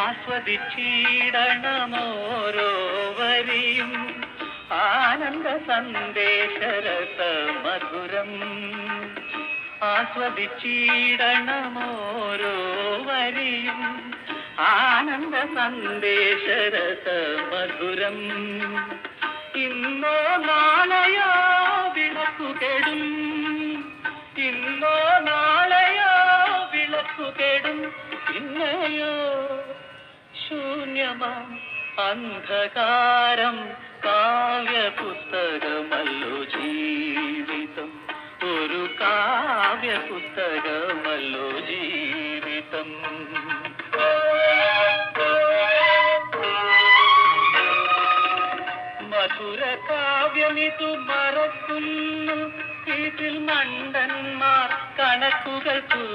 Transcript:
ആസ്വദിച്ചിടണമോരോ വരിയും ആനന്ദ സന്ദേശരസ മധുരം. ആസ്വദിച്ചിടണമോരോ വരിയും ആനന്ദ സന്ദേശരസ മധുരം. ഇന്നോ നാളെയോ വിളക്കുകെടും, ഇന്നോ നാളെയോ വിളക്കുകെടും, പിന്നെയോ ശൂന്യമാം അന്ധകാരം. കാവ്യപുസ്തകമല്ലോ ജീവിതം, ഒരു കാവ്യപുസ്തകമല്ലോ ജീവിതം. മധുര കാവ്യമിതു മറക്കുന്നു, ഇതിൽ മണ്ടന്മാർ കണക്കുകൾ